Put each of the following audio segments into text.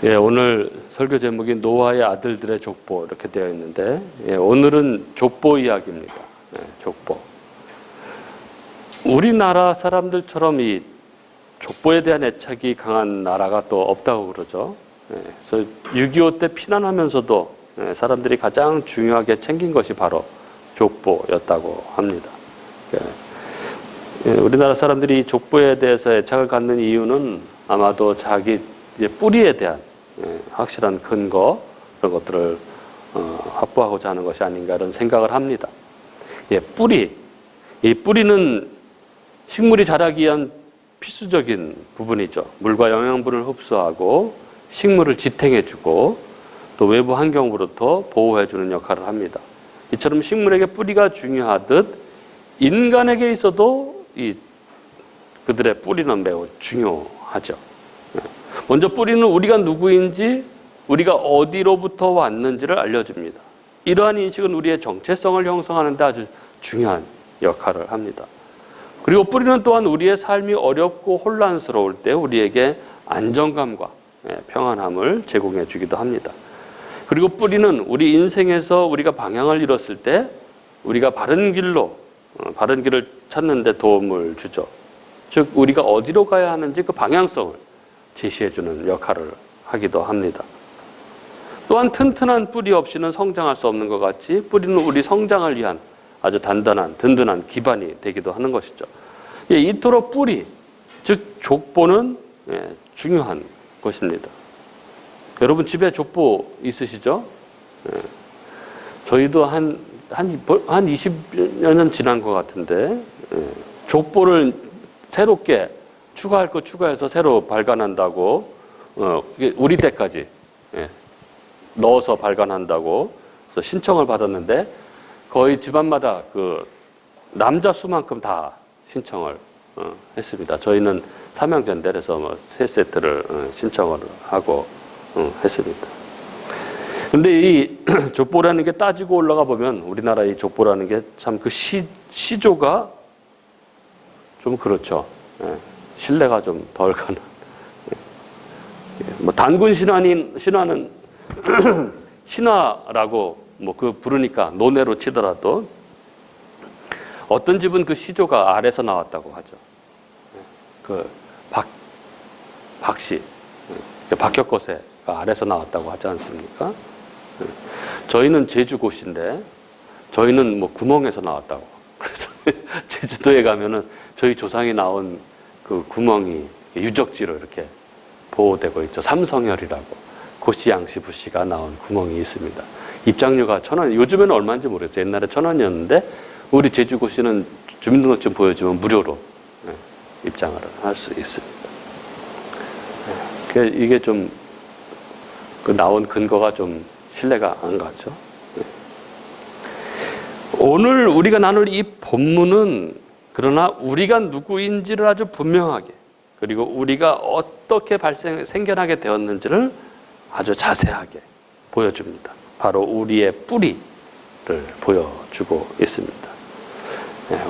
예, 오늘 설교 제목이 노아의 아들들의 족보 이렇게 되어 있는데, 예, 오늘은 족보 이야기입니다. 예, 족보. 우리나라 사람들처럼 이 족보에 대한 애착이 강한 나라가 또 없다고 그러죠. 예, 그래서 6.25 때 피난하면서도 사람들이 가장 중요하게 챙긴 것이 바로 족보였다고 합니다. 예, 우리나라 사람들이 족보에 대해서 애착을 갖는 이유는 아마도 자기 뿌리에 대한 확실한 근거, 그런 것들을 확보하고자 하는 것이 아닌가 이런 생각을 합니다. 예, 뿌리. 이 뿌리는 식물이 자라기 위한 필수적인 부분이죠. 물과 영양분을 흡수하고 식물을 지탱해주고 또 외부 환경으로부터 보호해주는 역할을 합니다. 이처럼 식물에게 뿌리가 중요하듯 인간에게 있어도 그들의 뿌리는 매우 중요하죠. 먼저 뿌리는 우리가 누구인지, 우리가 어디로부터 왔는지를 알려줍니다. 이러한 인식은 우리의 정체성을 형성하는 데 아주 중요한 역할을 합니다. 그리고 뿌리는 또한 우리의 삶이 어렵고 혼란스러울 때 우리에게 안정감과 평안함을 제공해 주기도 합니다. 그리고 뿌리는 우리 인생에서 우리가 방향을 잃었을 때 우리가 바른 길을 찾는 데 도움을 주죠. 즉 우리가 어디로 가야 하는지 그 방향성을 제시해 주는 역할을 하기도 합니다. 또한 튼튼한 뿌리 없이는 성장할 수 없는 것 같이 뿌리는 우리 성장을 위한 아주 든든한 기반이 되기도 하는 것이죠. 이토록 뿌리, 즉 족보는 중요한 것입니다. 여러분 집에 족보 있으시죠? 저희도 한 20여 년 지난 것 같은데 족보를 새롭게 추가할 거 추가해서 새로 발간한다고 우리 때까지 넣어서 발간한다고 그래서 신청을 받았는데 거의 집안마다 그 남자 수만큼 다 신청을 했습니다. 저희는 삼형제인데 그래서 3세트를 신청을 하고 했습니다. 근데 이 족보라는 게 따지고 올라가 보면 우리나라 이 족보라는 게 참 그 시조가 좀 그렇죠. 신뢰가 좀 덜 가는. 뭐 단군 신화는 신화라고 뭐 그 부르니까 논외로 치더라도 어떤 집은 그 시조가 아래서 나왔다고 하죠. 그 박씨, 박혁거세가 아래서 나왔다고 하지 않습니까? 저희는 제주고시인데 저희는 뭐 구멍에서 나왔다고. 그래서 제주도에 가면은 저희 조상이 나온 그 구멍이 유적지로 이렇게 보호되고 있죠. 삼성혈이라고 고시양씨 부씨가 나온 구멍이 있습니다. 입장료가 1,000원, 요즘에는 얼마인지 모르겠어요. 옛날에 1,000원이었는데 우리 제주고시는 주민등록증 보여주면 무료로 입장을 할 수 있습니다. 이게 좀 그 나온 근거가 좀 신뢰가 안 가죠. 오늘 우리가 나눌 이 본문은 그러나 우리가 누구인지를 아주 분명하게 그리고 우리가 어떻게 생겨나게 되었는지를 아주 자세하게 보여줍니다. 바로 우리의 뿌리를 보여주고 있습니다.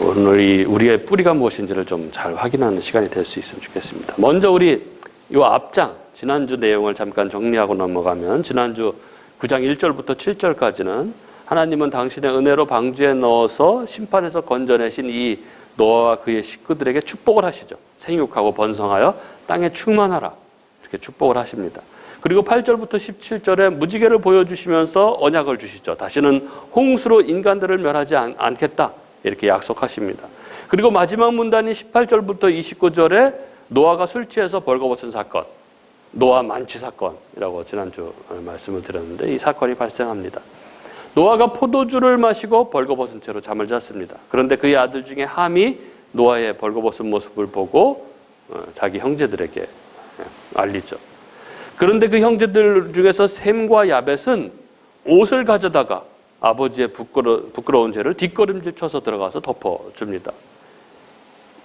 오늘 우리의 뿌리가 무엇인지를 좀 잘 확인하는 시간이 될 수 있으면 좋겠습니다. 먼저 우리 이 앞장, 지난주 내용을 잠깐 정리하고 넘어가면 지난주 9장 1절부터 7절까지는 하나님은 당신의 은혜로 방주에 넣어서 심판에서 건져내신 이 노아와 그의 식구들에게 축복을 하시죠. 생육하고 번성하여 땅에 충만하라. 이렇게 축복을 하십니다. 그리고 8절부터 17절에 무지개를 보여주시면서 언약을 주시죠. 다시는 홍수로 인간들을 멸하지 않겠다. 이렇게 약속하십니다. 그리고 마지막 문단인 18절부터 29절에 노아가 술 취해서 벌거벗은 사건, 노아 만취 사건이라고 지난주 말씀을 드렸는데 이 사건이 발생합니다. 노아가 포도주를 마시고 벌거벗은 채로 잠을 잤습니다. 그런데 그의 아들 중에 함이 노아의 벌거벗은 모습을 보고 자기 형제들에게 알리죠. 그런데 그 형제들 중에서 셈과 야벳은 옷을 가져다가 아버지의 부끄러운 죄를 뒷걸음질 쳐서 들어가서 덮어줍니다.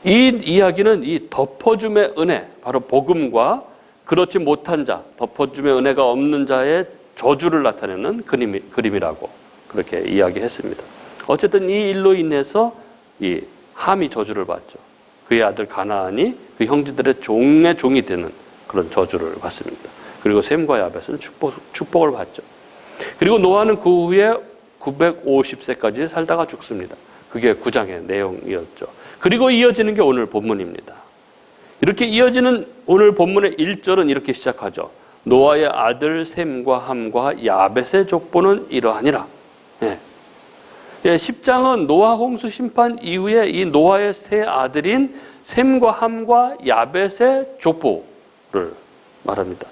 이 이야기는 이 덮어줌의 은혜, 바로 복음과 그렇지 못한 자, 덮어줌의 은혜가 없는 자의 저주를 나타내는 그림이라고 그렇게 이야기했습니다. 어쨌든 이 일로 인해서 이 함이 저주를 받죠. 그의 아들 가나안이 그 형제들의 종이 되는 그런 저주를 받습니다. 그리고 셈과 야벳은 축복을 받죠. 그리고 노아는 그 후에 950세까지 살다가 죽습니다. 그게 9장의 내용이었죠. 그리고 이어지는 게 오늘 본문입니다. 이렇게 이어지는 오늘 본문의 1절은 이렇게 시작하죠. 노아의 아들 셈과 함과 야벳의 족보는 이러하니라. 10장은 노아 홍수 심판 이후에 이 노아의 세 아들인 셈과 함과 야벳의 족보를 말합니다.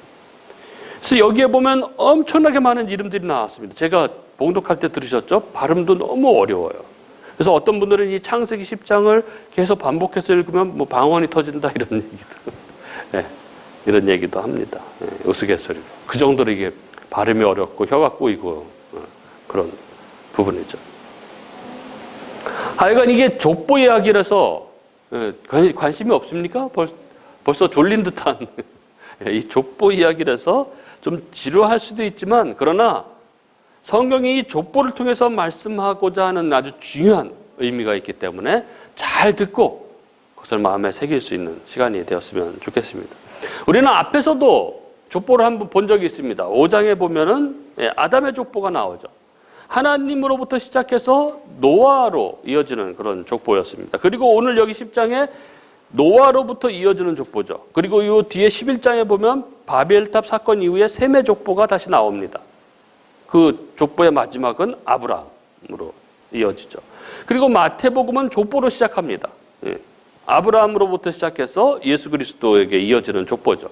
그래서 여기에 보면 엄청나게 많은 이름들이 나왔습니다. 제가 봉독할 때 들으셨죠? 발음도 너무 어려워요. 그래서 어떤 분들은 이 창세기 10장을 계속 반복해서 읽으면 뭐 방언이 터진다 이런 얘기도, 이런 얘기도 합니다. 우스갯소리로. 그 정도로 이게 발음이 어렵고 혀가 꼬이고 그런 부분이죠. 하여간 이게 족보 이야기라서 관심이 없습니까? 벌써 졸린 듯한 이 족보 이야기라서 좀 지루할 수도 있지만, 그러나 성경이 이 족보를 통해서 말씀하고자 하는 아주 중요한 의미가 있기 때문에 잘 듣고 그것을 마음에 새길 수 있는 시간이 되었으면 좋겠습니다. 우리는 앞에서도 족보를 한번 본 적이 있습니다. 5장에 보면은 아담의 족보가 나오죠. 하나님으로부터 시작해서 노아로 이어지는 그런 족보였습니다. 그리고 오늘 여기 10장에 노아로부터 이어지는 족보죠. 그리고 이 뒤에 11장에 보면 바벨탑 사건 이후에 셈의 족보가 다시 나옵니다. 그 족보의 마지막은 아브라함으로 이어지죠. 그리고 마태복음은 족보로 시작합니다. 아브라함으로부터 시작해서 예수 그리스도에게 이어지는 족보죠.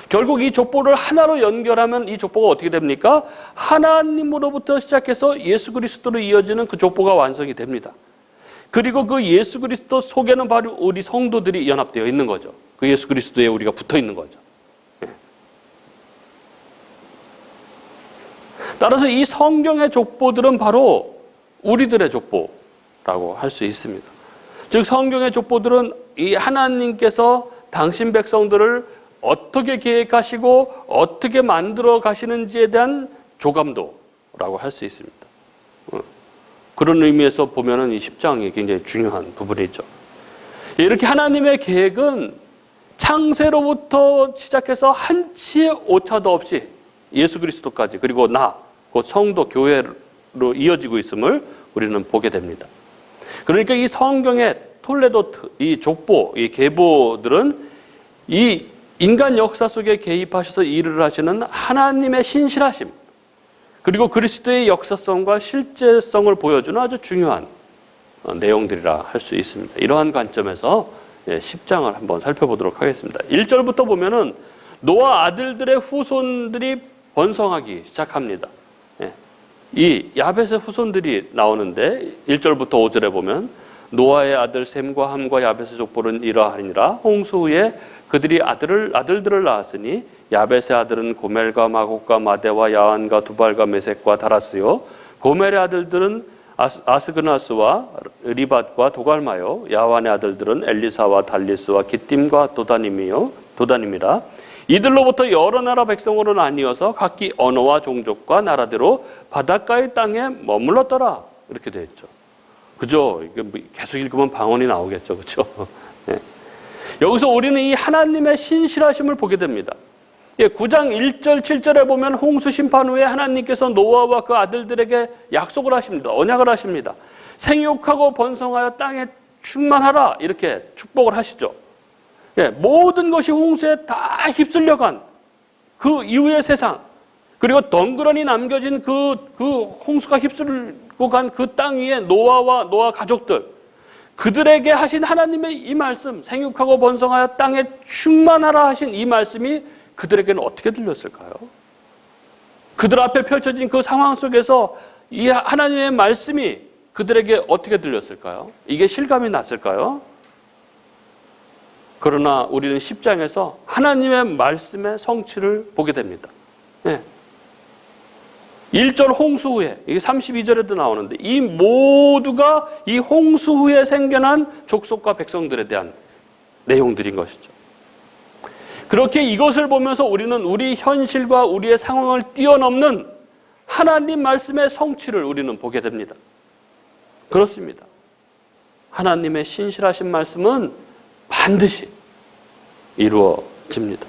결국 이 족보를 하나로 연결하면 이 족보가 어떻게 됩니까? 하나님으로부터 시작해서 예수 그리스도로 이어지는 그 족보가 완성이 됩니다. 그리고 그 예수 그리스도 속에는 바로 우리 성도들이 연합되어 있는 거죠. 그 예수 그리스도에 우리가 붙어 있는 거죠. 따라서 이 성경의 족보들은 바로 우리들의 족보라고 할 수 있습니다. 즉 성경의 족보들은 이 하나님께서 당신 백성들을 어떻게 계획하시고 어떻게 만들어 가시는지에 대한 조감도라고 할 수 있습니다. 그런 의미에서 보면은 이 10장이 굉장히 중요한 부분이죠. 이렇게 하나님의 계획은 창세로부터 시작해서 한치의 오차도 없이 예수 그리스도까지, 그리고 곧 성도 교회로 이어지고 있음을 우리는 보게 됩니다. 그러니까 이 성경의 톨레도트, 이 족보, 이 계보들은 이 인간 역사 속에 개입하셔서 일을 하시는 하나님의 신실하심, 그리고 그리스도의 역사성과 실제성을 보여주는 아주 중요한 내용들이라 할 수 있습니다. 이러한 관점에서 10장을 한번 살펴보도록 하겠습니다. 1절부터 보면은 노아 아들들의 후손들이 번성하기 시작합니다. 이 야벳의 후손들이 나오는데 1절부터 5절에 보면 노아의 아들 셈과 함과 야벳의 족보는 이러하니라. 홍수 후에 그들이 아들들을 낳았으니 야벳의 아들은 고멜과 마곡과 마대와 야완과 두발과 메섹과 다라스요. 고멜의 아들들은 아스그나스와 리밧과 도갈마요. 야완의 아들들은 엘리사와 달리스와 기띔과 도다님이라. 이들로부터 여러 나라 백성으로 나뉘어서 각기 언어와 종족과 나라대로 바닷가의 땅에 머물렀더라. 이렇게 되어 있죠. 그죠? 계속 읽으면 방언이 나오겠죠. 그죠? 네. 여기서 우리는 이 하나님의 신실하심을 보게 됩니다. 9장 1절, 7절에 보면 홍수 심판 후에 하나님께서 노아와 그 아들들에게 약속을 하십니다. 언약을 하십니다. 생육하고 번성하여 땅에 충만하라. 이렇게 축복을 하시죠. 모든 것이 홍수에 다 휩쓸려간 그 이후의 세상, 그리고 덩그러니 남겨진 그 홍수가 휩쓸고 간 그 땅 위에 노아와 노아 가족들, 그들에게 하신 하나님의 이 말씀, 생육하고 번성하여 땅에 충만하라 하신 이 말씀이 그들에게는 어떻게 들렸을까요? 그들 앞에 펼쳐진 그 상황 속에서 이 하나님의 말씀이 그들에게 어떻게 들렸을까요? 이게 실감이 났을까요? 그러나 우리는 10장에서 하나님의 말씀의 성취를 보게 됩니다. 1절 홍수 후에, 이게 32절에도 나오는데, 이 모두가 이 홍수 후에 생겨난 족속과 백성들에 대한 내용들인 것이죠. 그렇게 이것을 보면서 우리는 우리 현실과 우리의 상황을 뛰어넘는 하나님 말씀의 성취를 우리는 보게 됩니다. 그렇습니다. 하나님의 신실하신 말씀은 반드시 이루어집니다.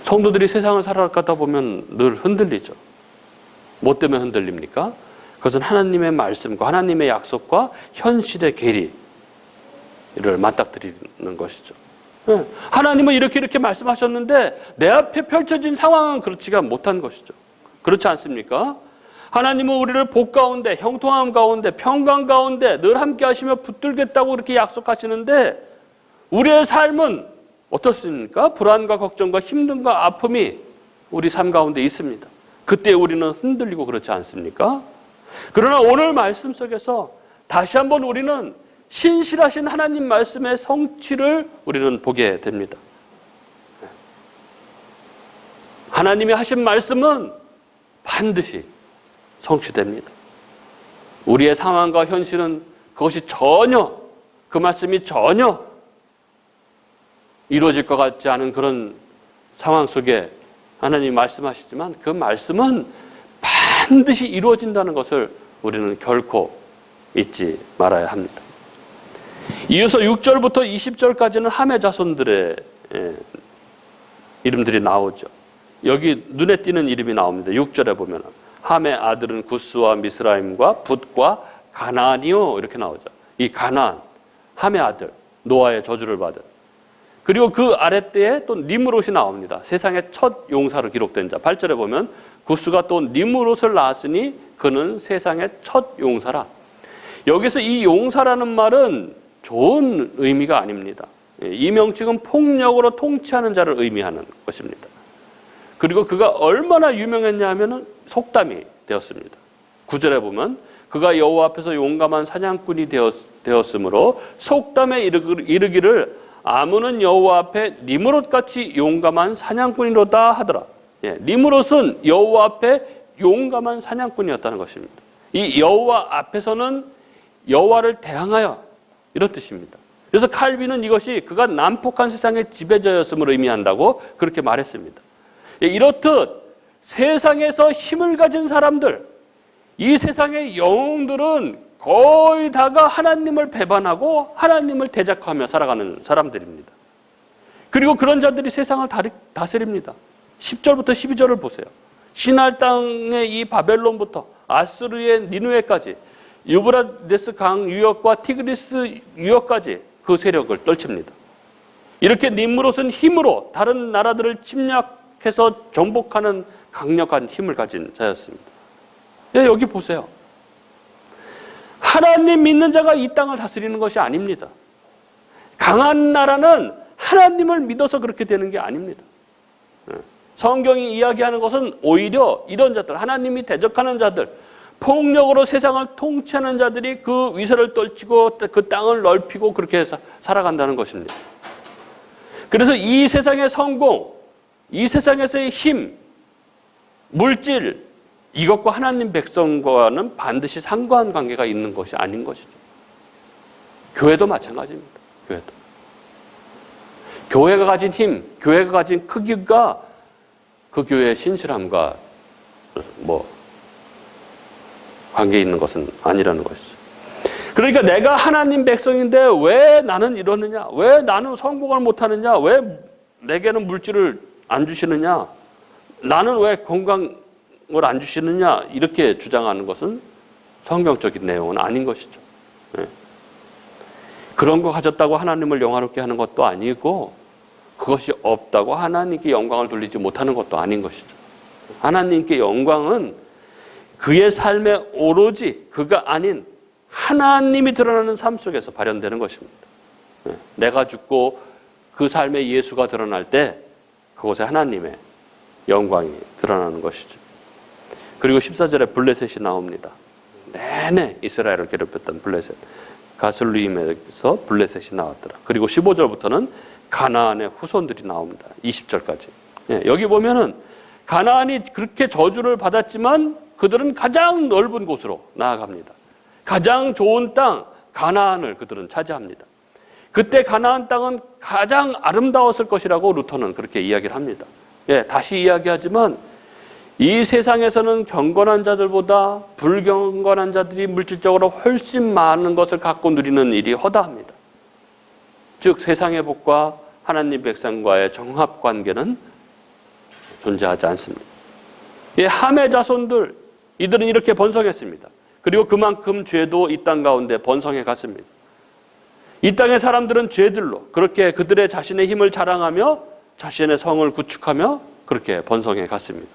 성도들이 세상을 살아가다 보면 늘 흔들리죠. 뭐 때문에 흔들립니까? 그것은 하나님의 말씀과 하나님의 약속과 현실의 괴리를 맞닥뜨리는 것이죠. 하나님은 이렇게 말씀하셨는데 내 앞에 펼쳐진 상황은 그렇지가 못한 것이죠. 그렇지 않습니까? 하나님은 우리를 복 가운데, 형통함 가운데, 평강 가운데 늘 함께 하시며 붙들겠다고 그렇게 약속하시는데 우리의 삶은 어떻습니까? 불안과 걱정과 힘듦과 아픔이 우리 삶 가운데 있습니다. 그때 우리는 흔들리고 그렇지 않습니까? 그러나 오늘 말씀 속에서 다시 한번 우리는 신실하신 하나님 말씀의 성취를 우리는 보게 됩니다. 하나님이 하신 말씀은 반드시 성취됩니다. 우리의 상황과 현실은 그것이 전혀, 그 말씀이 전혀 이루어질 것 같지 않은 그런 상황 속에 하나님이 말씀하시지만 그 말씀은 반드시 이루어진다는 것을 우리는 결코 잊지 말아야 합니다. 이어서 6절부터 20절까지는 함의 자손들의 이름들이 나오죠. 여기 눈에 띄는 이름이 나옵니다. 6절에 보면 함의 아들은 구스와 미스라임과 붓과 가나안이요 이렇게 나오죠. 이 가나안, 함의 아들, 노아의 저주를 받은. 그리고 그 아랫대에 또 니므롯이 나옵니다. 세상의 첫 용사로 기록된 자. 8절에 보면 구스가 또 니므롯을 낳았으니 그는 세상의 첫 용사라. 여기서 이 용사라는 말은 좋은 의미가 아닙니다. 이 명칭은 폭력으로 통치하는 자를 의미하는 것입니다. 그리고 그가 얼마나 유명했냐 하면 속담이 되었습니다. 9절에 보면 그가 여호와 앞에서 용감한 사냥꾼이 되었으므로 속담에 이르기를 아문은 여호와 앞에 니므롯같이 용감한 사냥꾼이로다 하더라. 니므롯은 여호와 앞에 용감한 사냥꾼이었다는 것입니다. 이 여호와 앞에서는 여호와를 대항하여 이런 뜻입니다. 그래서 칼빈은 이것이 그가 난폭한 세상의 지배자였음을 의미한다고 그렇게 말했습니다. 이렇듯 세상에서 힘을 가진 사람들, 이 세상의 영웅들은 거의 다가 하나님을 배반하고 하나님을 대적하며 살아가는 사람들입니다. 그리고 그런 자들이 세상을 다스립니다. 10절부터 12절을 보세요. 시날 땅의 이 바벨론부터 아스르의 니누에까지 유브라데스 강 유역과 티그리스 유역까지 그 세력을 떨칩니다. 이렇게 니므롯은 힘으로 다른 나라들을 침략해서 정복하는 강력한 힘을 가진 자였습니다. 여기 보세요. 하나님 믿는 자가 이 땅을 다스리는 것이 아닙니다. 강한 나라는 하나님을 믿어서 그렇게 되는 게 아닙니다. 성경이 이야기하는 것은 오히려 이런 자들, 하나님이 대적하는 자들, 폭력으로 세상을 통치하는 자들이 그 위세를 떨치고 그 땅을 넓히고 그렇게 해서 살아간다는 것입니다. 그래서 이 세상의 성공, 이 세상에서의 힘, 물질, 이것과 하나님 백성과는 반드시 상관관계가 있는 것이 아닌 것이죠. 교회도 마찬가지입니다. 교회가 가진 힘, 교회가 가진 크기가 그 교회의 신실함과 관계 있는 것은 아니라는 것이죠. 그러니까 내가 하나님 백성인데 왜 나는 이러느냐? 왜 나는 성공을 못하느냐? 왜 내게는 물질을 안 주시느냐? 나는 왜 건강을 안 주시느냐? 이렇게 주장하는 것은 성경적인 내용은 아닌 것이죠. 그런 거 가졌다고 하나님을 영화롭게 하는 것도 아니고 그것이 없다고 하나님께 영광을 돌리지 못하는 것도 아닌 것이죠. 하나님께 영광은 그의 삶에 오로지 그가 아닌 하나님이 드러나는 삶 속에서 발현되는 것입니다. 내가 죽고 그 삶에 예수가 드러날 때 그곳에 하나님의 영광이 드러나는 것이죠. 그리고 14절에 블레셋이 나옵니다. 내내 이스라엘을 괴롭혔던 블레셋. 가슬루임에서 블레셋이 나왔더라. 그리고 15절부터는 가나안의 후손들이 나옵니다. 20절까지. 여기 보면은 가나안이 그렇게 저주를 받았지만 그들은 가장 넓은 곳으로 나아갑니다. 가장 좋은 땅 가나안을 그들은 차지합니다. 그때 가나안 땅은 가장 아름다웠을 것이라고 루터는 그렇게 이야기를 합니다. 다시 이야기하지만 이 세상에서는 경건한 자들보다 불경건한 자들이 물질적으로 훨씬 많은 것을 갖고 누리는 일이 허다합니다. 즉 세상의 복과 하나님 백성과의 정합관계는 존재하지 않습니다. 예, 함의 자손들, 이들은 이렇게 번성했습니다. 그리고 그만큼 죄도 이 땅 가운데 번성해 갔습니다. 이 땅의 사람들은 죄들로 그렇게 그들의 자신의 힘을 자랑하며 자신의 성을 구축하며 그렇게 번성해 갔습니다.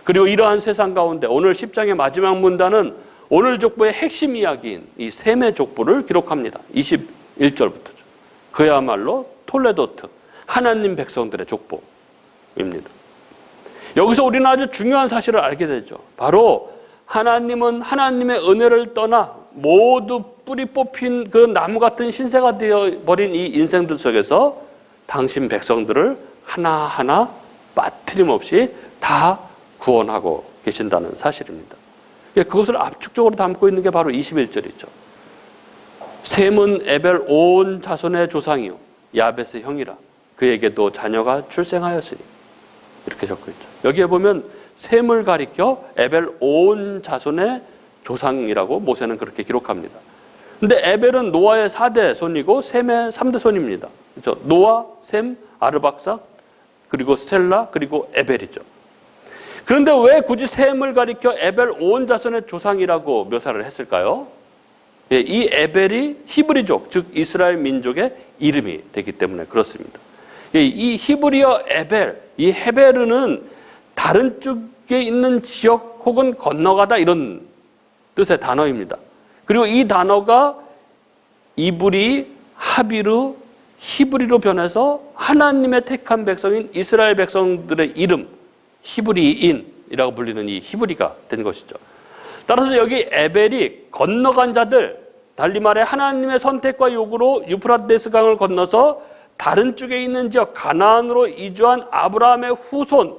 그리고 이러한 세상 가운데 오늘 10장의 마지막 문단은 오늘 족보의 핵심 이야기인 이 셈의 족보를 기록합니다. 21절부터죠. 그야말로 톨레도트, 하나님 백성들의 족보입니다. 여기서 우리는 아주 중요한 사실을 알게 되죠. 바로 하나님은 하나님의 은혜를 떠나 모두 뿌리 뽑힌 그 나무 같은 신세가 되어버린 이 인생들 속에서 당신 백성들을 하나하나 빠트림없이 다 구원하고 계신다는 사실입니다. 그것을 압축적으로 담고 있는 게 바로 21절이죠. 셈은 에벨 온 자손의 조상이요 야벳의 형이라 그에게도 자녀가 출생하였으니 이렇게 적혀 있죠. 여기에 보면 셈을 가리켜 에벨 온 자손의 조상이라고 모세는 그렇게 기록합니다. 근데 에벨은 노아의 4대 손이고 셈의 3대 손입니다. 그렇죠? 노아, 셈, 아르박삭, 그리고 스텔라, 그리고 에벨이죠. 그런데 왜 굳이 셈을 가리켜 에벨 온 자손의 조상이라고 묘사를 했을까요? 예, 이 에벨이 히브리족, 즉 이스라엘 민족의 이름이 되기 때문에 그렇습니다. 예, 이 히브리어 에벨, 이 헤베르는 다른 쪽에 있는 지역 혹은 건너가다 이런 뜻의 단어입니다. 그리고 이 단어가 이브리, 하비르, 히브리로 변해서 하나님의 택한 백성인 이스라엘 백성들의 이름, 히브리인이라고 불리는 이 히브리가 된 것이죠. 따라서 여기 에벨이 건너간 자들, 달리 말해 하나님의 선택과 요구로 유프라데스 강을 건너서 다른 쪽에 있는 지역 가나안으로 이주한 아브라함의 후손,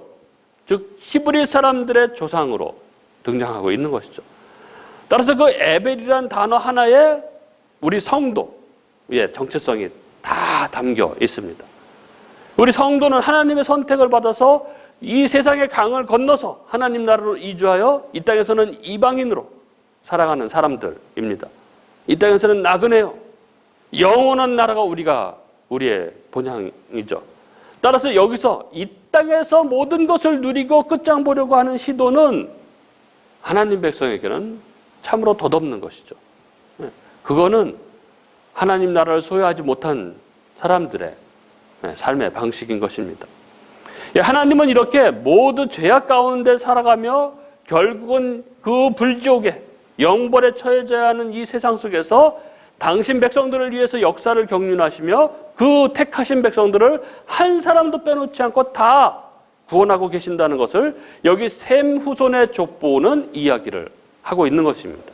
즉 히브리 사람들의 조상으로 등장하고 있는 것이죠. 따라서 그 에벨이란 단어 하나에 우리 성도의 정체성이 다 담겨 있습니다. 우리 성도는 하나님의 선택을 받아서 이 세상의 강을 건너서 하나님 나라로 이주하여 이 땅에서는 이방인으로 살아가는 사람들입니다. 이 땅에서는 나그네요. 영원한 나라가 우리의 본향이죠. 따라서 여기서 이 땅에서 모든 것을 누리고 끝장 보려고 하는 시도는 하나님 백성에게는 참으로 덧없는 것이죠. 그거는 하나님 나라를 소유하지 못한 사람들의 삶의 방식인 것입니다. 하나님은 이렇게 모두 죄악 가운데 살아가며 결국은 그 불지옥에 영벌에 처해져야 하는 이 세상 속에서 당신 백성들을 위해서 역사를 경륜하시며 그 택하신 백성들을 한 사람도 빼놓지 않고 다 구원하고 계신다는 것을 여기 셈 후손의 족보는 이야기를 하고 있는 것입니다.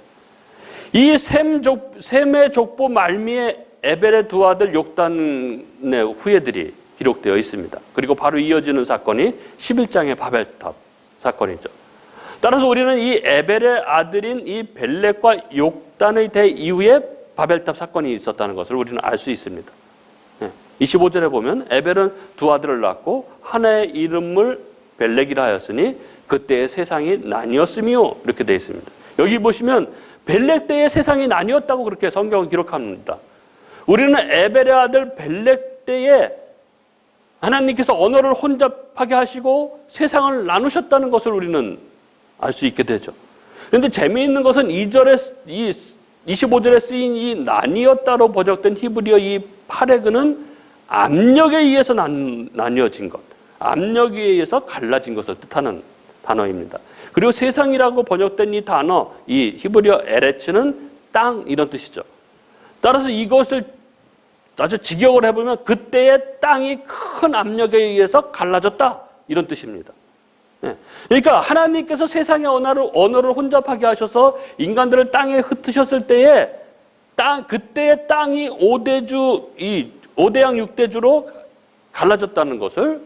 이 셈의 족보 말미에 에벨의 두 아들 욕단의 후예들이 기록되어 있습니다. 그리고 바로 이어지는 사건이 11장의 바벨탑 사건이죠. 따라서 우리는 이 에벨의 아들인 이 벨렉과 욕단의 대 이후에 바벨탑 사건이 있었다는 것을 우리는 알 수 있습니다. 25절에 보면 에벨은 두 아들을 낳고 하나의 이름을 벨렉이라 하였으니 그때의 세상이 나뉘었으며 이렇게 되어 있습니다. 여기 보시면 벨렉 때의 세상이 나뉘었다고 그렇게 성경은 기록합니다. 우리는 에벨의 아들 벨렉 때에 하나님께서 언어를 혼잡하게 하시고 세상을 나누셨다는 것을 우리는 알 수 있게 되죠. 그런데 재미있는 것은 25절에 쓰인 이 나뉘었다로 번역된 히브리어 이 파레그는 압력에 의해서 나뉘어진 것, 압력에 의해서 갈라진 것을 뜻하는 단어입니다. 그리고 세상이라고 번역된 이 단어, 이 히브리어 에레츠는 땅 이런 뜻이죠. 따라서 이것을 아주 직역을 해보면 그때의 땅이 큰 압력에 의해서 갈라졌다 이런 뜻입니다. 그러니까 하나님께서 세상의 언어를 혼잡하게 하셔서 인간들을 땅에 흩으셨을 때에 그때의 땅이 5대양 6대주로 갈라졌다는 것을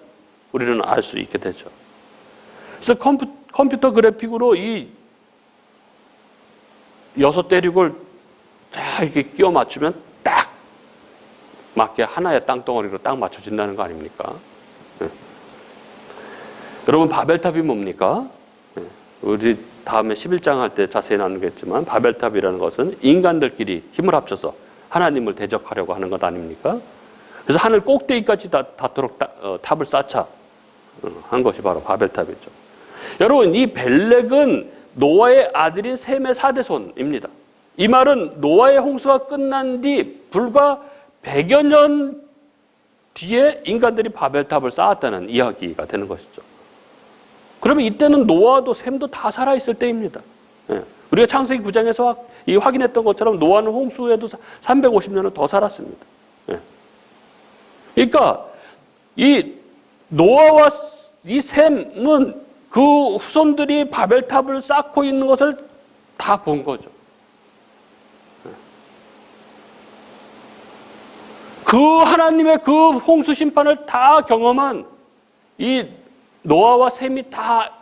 우리는 알 수 있게 되죠. 그래서 컴퓨터 그래픽으로 이 6대륙을 쫙 이렇게 끼워 맞추면 딱 맞게 하나의 땅덩어리로 딱 맞춰진다는 거 아닙니까? 여러분 바벨탑이 뭡니까? 우리 다음에 11장 할 때 자세히 나누겠지만 바벨탑이라는 것은 인간들끼리 힘을 합쳐서 하나님을 대적하려고 하는 것 아닙니까? 그래서 하늘 꼭대기까지 닿도록 탑을 쌓자 한 것이 바로 바벨탑이죠. 여러분, 이 벨렉은 노아의 아들인 셈의 4대손입니다. 이 말은 노아의 홍수가 끝난 뒤 불과 100여 년 뒤에 인간들이 바벨탑을 쌓았다는 이야기가 되는 것이죠. 그러면 이때는 노아도 셈도 다 살아있을 때입니다. 우리가 창세기 9장에서 확인했던 것처럼 노아는 홍수에도 350년을 더 살았습니다. 그러니까 이 노아와 이 셈은 그 후손들이 바벨탑을 쌓고 있는 것을 다 본 거죠. 그 하나님의 그 홍수 심판을 다 경험한 이 노아와 셈이 다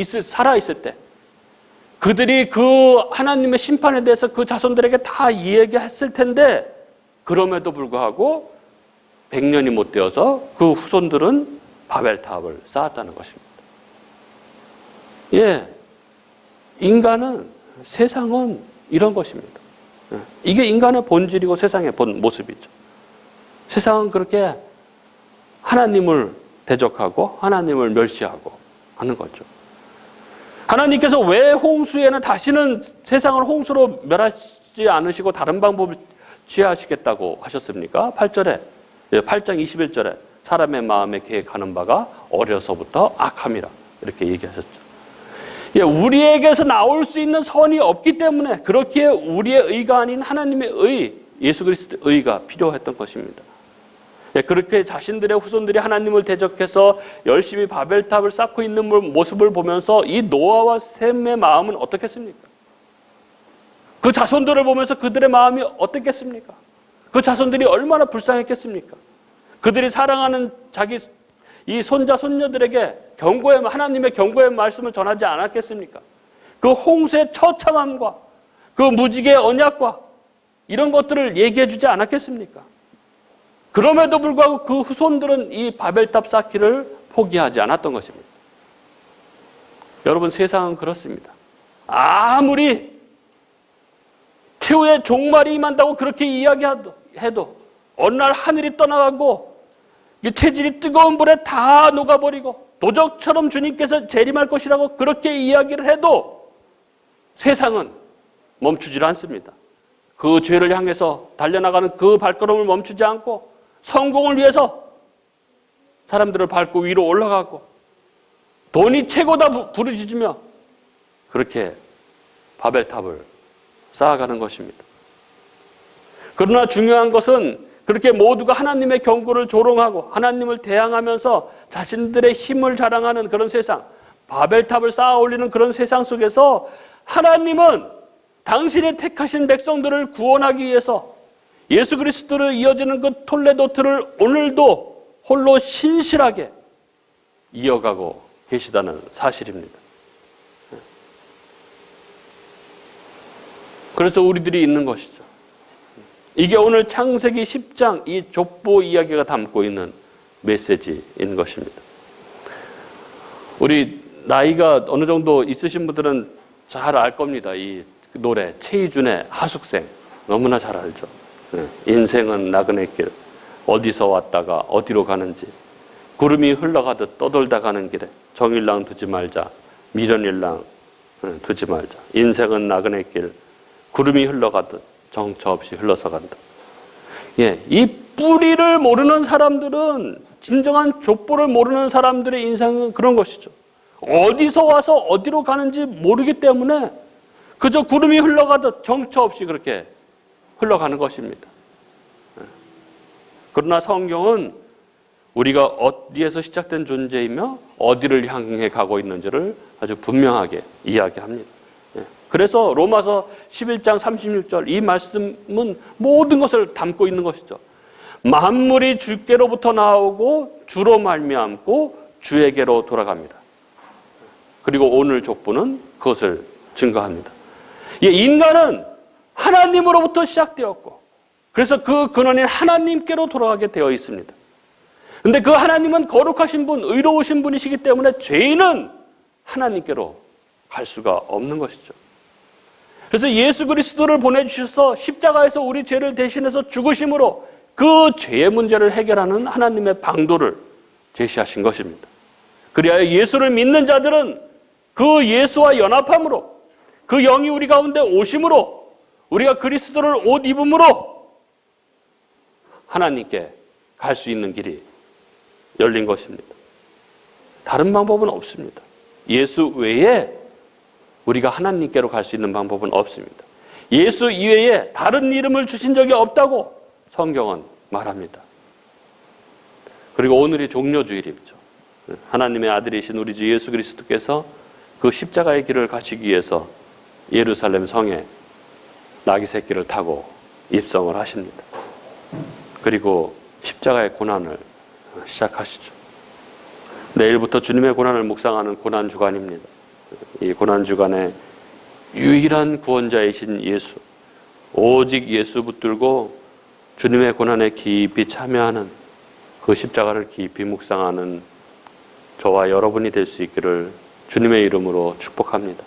살아있을 때, 그들이 그 하나님의 심판에 대해서 그 자손들에게 다 이야기했을 텐데, 그럼에도 불구하고 100년이 못 되어서 그 후손들은 바벨탑을 쌓았다는 것입니다. 인간은, 세상은 이런 것입니다. 이게 인간의 본질이고 세상의 본 모습이죠. 세상은 그렇게 하나님을 대적하고 하나님을 멸시하고 하는 거죠. 하나님께서 왜 홍수에는 다시는 세상을 홍수로 멸하지 않으시고 다른 방법을 취하시겠다고 하셨습니까? 8장 21절에 사람의 마음에 계획하는 바가 어려서부터 악함이라 이렇게 얘기하셨죠. 우리에게서 나올 수 있는 선이 없기 때문에 그렇기에 우리의 의가 아닌 하나님의 의, 예수 그리스도의 의가 필요했던 것입니다. 그렇게 자신들의 후손들이 하나님을 대적해서 열심히 바벨탑을 쌓고 있는 모습을 보면서 이 노아와 셈의 마음은 어떻겠습니까? 그 자손들을 보면서 그들의 마음이 어떻겠습니까? 그 자손들이 얼마나 불쌍했겠습니까? 그들이 사랑하는 자기 이 손자 손녀들에게 하나님의 경고의 말씀을 전하지 않았겠습니까? 그 홍수의 처참함과 그 무지개의 언약과 이런 것들을 얘기해 주지 않았겠습니까? 그럼에도 불구하고 그 후손들은 이 바벨탑 쌓기를 포기하지 않았던 것입니다. 여러분, 세상은 그렇습니다. 아무리 최후의 종말이 임한다고 그렇게 이야기해도 어느 날 하늘이 떠나가고 체질이 뜨거운 불에 다 녹아버리고 도적처럼 주님께서 재림할 것이라고 그렇게 이야기를 해도 세상은 멈추질 않습니다. 그 죄를 향해서 달려나가는 그 발걸음을 멈추지 않고 성공을 위해서 사람들을 밟고 위로 올라가고 돈이 최고다 부르짖으며 그렇게 바벨탑을 쌓아가는 것입니다. 그러나 중요한 것은 그렇게 모두가 하나님의 경고를 조롱하고 하나님을 대항하면서 자신들의 힘을 자랑하는 그런 세상, 바벨탑을 쌓아 올리는 그런 세상 속에서 하나님은 당신의 택하신 백성들을 구원하기 위해서 예수 그리스도로 이어지는 그 톨레도트를 오늘도 홀로 신실하게 이어가고 계시다는 사실입니다. 그래서 우리들이 있는 것이죠. 이게 오늘 창세기 10장 이 족보 이야기가 담고 있는 메시지인 것입니다. 우리 나이가 어느 정도 있으신 분들은 잘 알 겁니다. 이 노래 최희준의 하숙생 너무나 잘 알죠. 인생은 나그네 길 어디서 왔다가 어디로 가는지 구름이 흘러가듯 떠돌다 가는 길에 정일랑 두지 말자 미련일랑 두지 말자 인생은 나그네 길 구름이 흘러가듯 정처 없이 흘러서 간다. 이 뿌리를 모르는 사람들은 진정한 족보를 모르는 사람들의 인생은 그런 것이죠. 어디서 와서 어디로 가는지 모르기 때문에 그저 구름이 흘러가듯 정처 없이 그렇게 흘러가는 것입니다. 그러나 성경은 우리가 어디에서 시작된 존재이며 어디를 향해 가고 있는지를 아주 분명하게 이야기합니다. 그래서 로마서 11장 36절 이 말씀은 모든 것을 담고 있는 것이죠. 만물이 주께로부터 나오고 주로 말미암고 주에게로 돌아갑니다. 그리고 오늘 족보는 그것을 증거합니다. 인간은 하나님으로부터 시작되었고 그래서 그 근원인 하나님께로 돌아가게 되어 있습니다. 그런데 그 하나님은 거룩하신 분, 의로우신 분이시기 때문에 죄인은 하나님께로 갈 수가 없는 것이죠. 그래서 예수 그리스도를 보내주셔서 십자가에서 우리 죄를 대신해서 죽으심으로 그 죄의 문제를 해결하는 하나님의 방도를 제시하신 것입니다. 그리하여 예수를 믿는 자들은 그 예수와 연합함으로, 그 영이 우리 가운데 오심으로, 우리가 그리스도를 옷 입음으로 하나님께 갈 수 있는 길이 열린 것입니다. 다른 방법은 없습니다. 예수 외에 우리가 하나님께로 갈 수 있는 방법은 없습니다. 예수 이외에 다른 이름을 주신 적이 없다고 성경은 말합니다. 그리고 오늘이 종려주일이죠. 하나님의 아들이신 우리 주 예수 그리스도께서 그 십자가의 길을 가시기 위해서 예루살렘 성에 나귀 새끼를 타고 입성을 하십니다. 그리고 십자가의 고난을 시작하시죠. 내일부터 주님의 고난을 묵상하는 고난주간입니다. 이 고난주간에 유일한 구원자이신 예수, 오직 예수 붙들고 주님의 고난에 깊이 참여하는, 그 십자가를 깊이 묵상하는 저와 여러분이 될 수 있기를 주님의 이름으로 축복합니다.